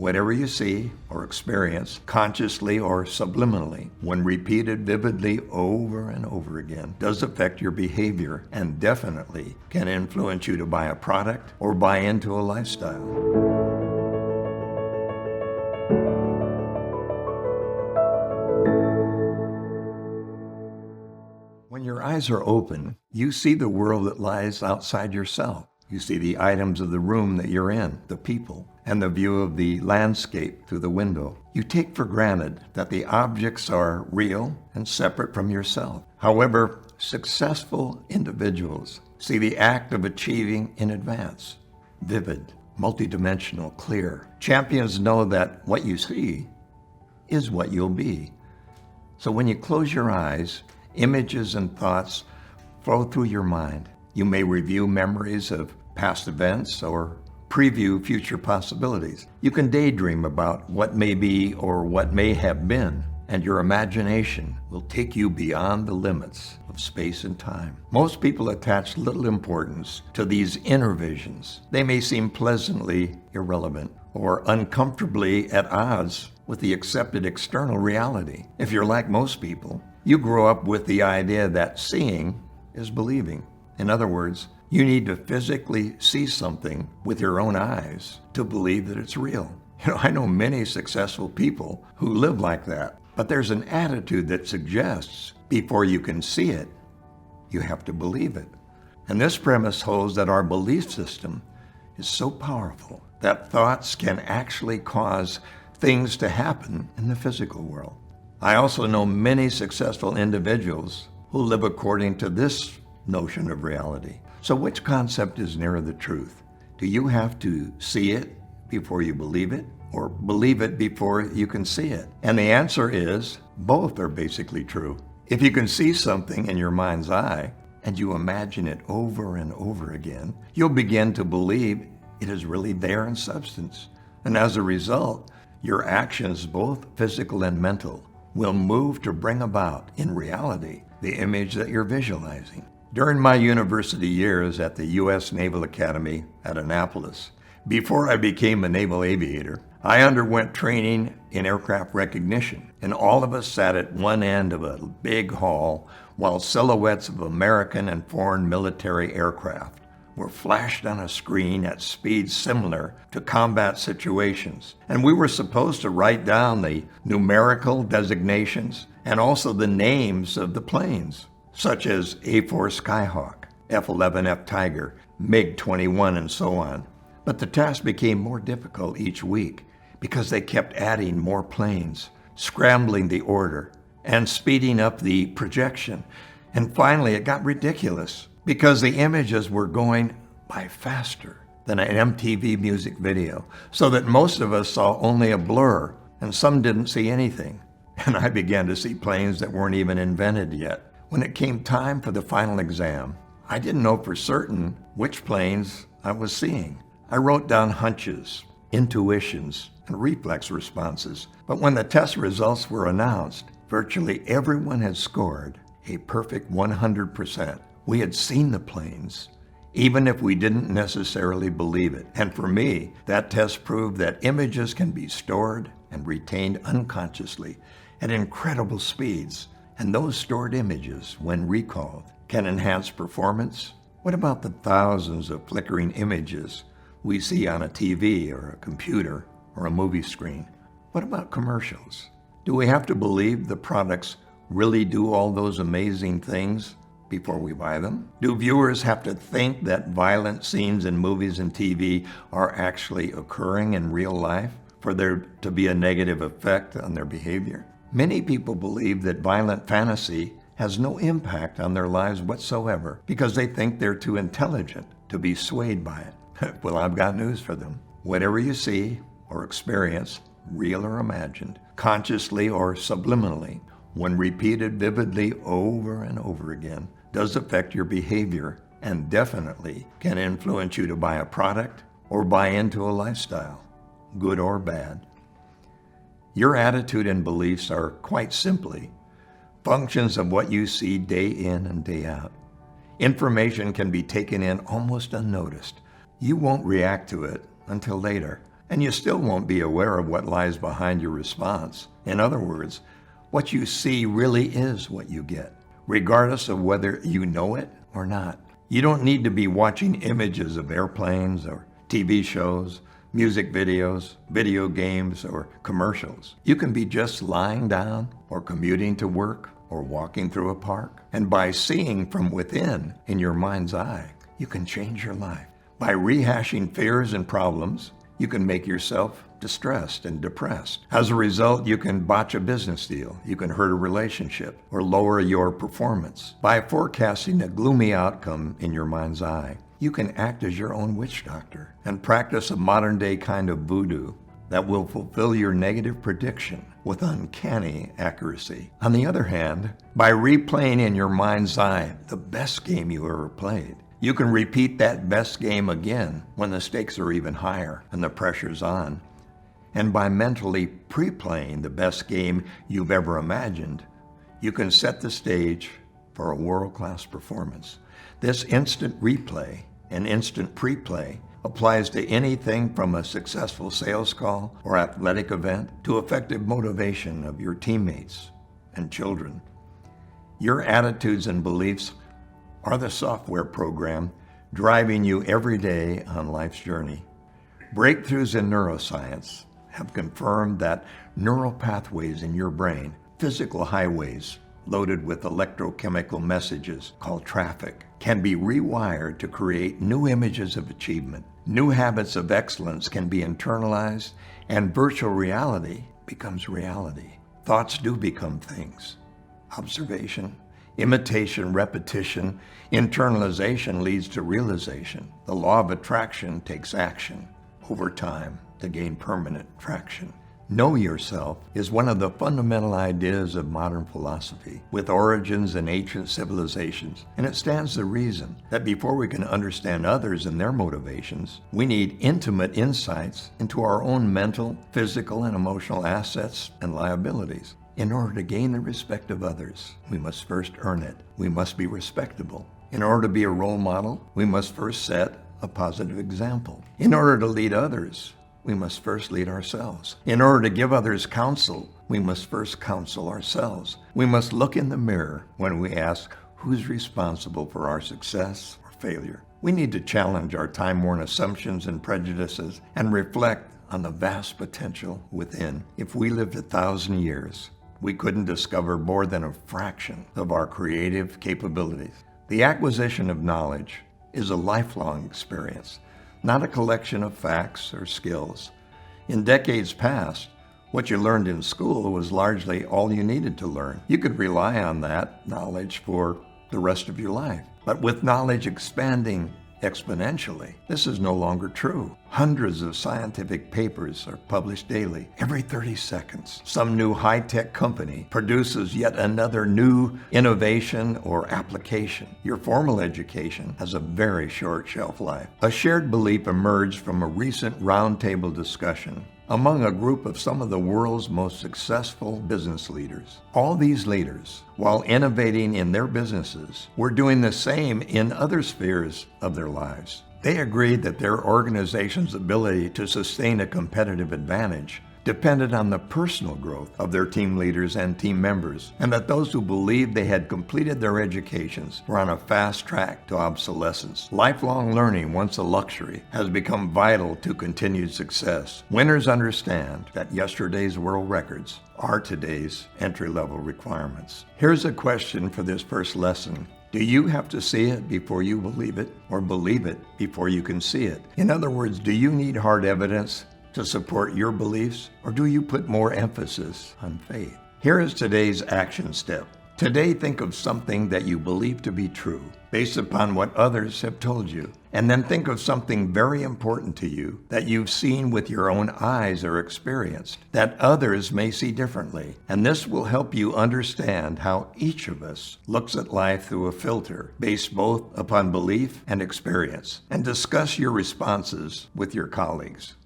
Whatever you see or experience, consciously or subliminally, when repeated vividly over and over again, does affect your behavior and definitely can influence you to buy a product or buy into a lifestyle. When your eyes are open, you see the world that lies outside yourself. You see the items of the room that you're in, the people, and the view of the landscape through the window. You take for granted that the objects are real and separate from yourself. However, successful individuals see the act of achieving in advance, vivid, multidimensional, clear. Champions know that what you see is what you'll be. So when you close your eyes, images and thoughts flow through your mind. You may review memories of past events or preview future possibilities. You can daydream about what may be or what may have been, and your imagination will take you beyond the limits of space and time. Most people attach little importance to these inner visions. They may seem pleasantly irrelevant or uncomfortably at odds with the accepted external reality. If you're like most people, you grow up with the idea that seeing is believing. In other words, you need to physically see something with your own eyes to believe that it's real. I know many successful people who live like that, but there's an attitude that suggests before you can see it, you have to believe it. And this premise holds that our belief system is so powerful that thoughts can actually cause things to happen in the physical world. I also know many successful individuals who live according to this notion of reality. So which concept is nearer the truth? Do you have to see it before you believe it, or believe it before you can see it? And the answer is both are basically true. If you can see something in your mind's eye and you imagine it over and over again, you'll begin to believe it is really there in substance. And as a result, your actions, both physical and mental, will move to bring about, in reality, the image that you're visualizing. During my university years at the U.S. Naval Academy at Annapolis, before I became a naval aviator, I underwent training in aircraft recognition, and all of us sat at one end of a big hall while silhouettes of American and foreign military aircraft were flashed on a screen at speeds similar to combat situations. And we were supposed to write down the numerical designations and also the names of the planes, such as A-4 Skyhawk, F-11F Tiger, MiG-21, and so on. But the task became more difficult each week because they kept adding more planes, scrambling the order, and speeding up the projection. And finally, it got ridiculous because the images were going by faster than an MTV music video, so that most of us saw only a blur, and some didn't see anything. And I began to see planes that weren't even invented yet. When it came time for the final exam, I didn't know for certain which planes I was seeing. I wrote down hunches, intuitions, and reflex responses. But when the test results were announced, virtually everyone had scored a perfect 100%. We had seen the planes, even if we didn't necessarily believe it. And for me, that test proved that images can be stored and retained unconsciously at incredible speeds. And those stored images, when recalled, can enhance performance. What about the thousands of flickering images we see on a TV or a computer or a movie screen? What about commercials? Do we have to believe the products really do all those amazing things before we buy them? Do viewers have to think that violent scenes in movies and TV are actually occurring in real life for there to be a negative effect on their behavior? Many people believe that violent fantasy has no impact on their lives whatsoever because they think they're too intelligent to be swayed by it. Well, I've got news for them. Whatever you see or experience, real or imagined, consciously or subliminally, when repeated vividly over and over again, does affect your behavior and definitely can influence you to buy a product or buy into a lifestyle, good or bad. Your attitude and beliefs are quite simply functions of what you see day in and day out. Information can be taken in almost unnoticed. You won't react to it until later, and you still won't be aware of what lies behind your response. In other words, what you see really is what you get, regardless of whether you know it or not. You don't need to be watching images of airplanes or TV shows, music videos, video games, or commercials. You can be just lying down or commuting to work or walking through a park. And by seeing from within in your mind's eye, you can change your life. By rehashing fears and problems, you can make yourself distressed and depressed. As a result, you can botch a business deal, you can hurt a relationship, or lower your performance. By forecasting a gloomy outcome in your mind's eye, you can act as your own witch doctor and practice a modern-day kind of voodoo that will fulfill your negative prediction with uncanny accuracy. On the other hand, by replaying in your mind's eye the best game you ever played, you can repeat that best game again when the stakes are even higher and the pressure's on. And by mentally pre-playing the best game you've ever imagined, you can set the stage for a world-class performance. This instant replay and instant pre-play applies to anything from a successful sales call or athletic event to effective motivation of your teammates and children. Your attitudes and beliefs are the software program driving you every day on life's journey. Breakthroughs in neuroscience have confirmed that neural pathways in your brain, physical highways loaded with electrochemical messages called traffic, can be rewired to create new images of achievement. New habits of excellence can be internalized, and virtual reality becomes reality. Thoughts do become things. Observation, imitation, repetition, internalization leads to realization. The law of attraction takes action over time to gain permanent traction. Know yourself is one of the fundamental ideas of modern philosophy, with origins in ancient civilizations, and it stands to reason that before we can understand others and their motivations, we need intimate insights into our own mental, physical, and emotional assets and liabilities. In order to gain the respect of others, we must first earn it. We must be respectable. In order to be a role model, we must first set a positive example. In order to lead others, we must first lead ourselves. In order to give others counsel, we must first counsel ourselves. We must look in the mirror when we ask who's responsible for our success or failure. We need to challenge our time-worn assumptions and prejudices and reflect on the vast potential within. If we lived 1,000 years, we couldn't discover more than a fraction of our creative capabilities. The acquisition of knowledge is a lifelong experience, not a collection of facts or skills. In decades past, what you learned in school was largely all you needed to learn. You could rely on that knowledge for the rest of your life. But with knowledge expanding exponentially, this is no longer true. Hundreds of scientific papers are published daily. Every 30 seconds, some new high-tech company produces yet another new innovation or application. Your formal education has a very short shelf life. A shared belief emerged from a recent roundtable discussion among a group of some of the world's most successful business leaders. All these leaders, while innovating in their businesses, were doing the same in other spheres of their lives. They agreed that their organization's ability to sustain a competitive advantage depended on the personal growth of their team leaders and team members, and that those who believed they had completed their educations were on a fast track to obsolescence. Lifelong learning, once a luxury, has become vital to continued success. Winners understand that yesterday's world records are today's entry-level requirements. Here's a question for this first lesson. Do you have to see it before you believe it, or believe it before you can see it? In other words, do you need hard evidence to support your beliefs, or do you put more emphasis on faith? Here is today's action step. Today, think of something that you believe to be true, based upon what others have told you. And then think of something very important to you that you've seen with your own eyes or experienced, that others may see differently. And this will help you understand how each of us looks at life through a filter, based both upon belief and experience. And discuss your responses with your colleagues.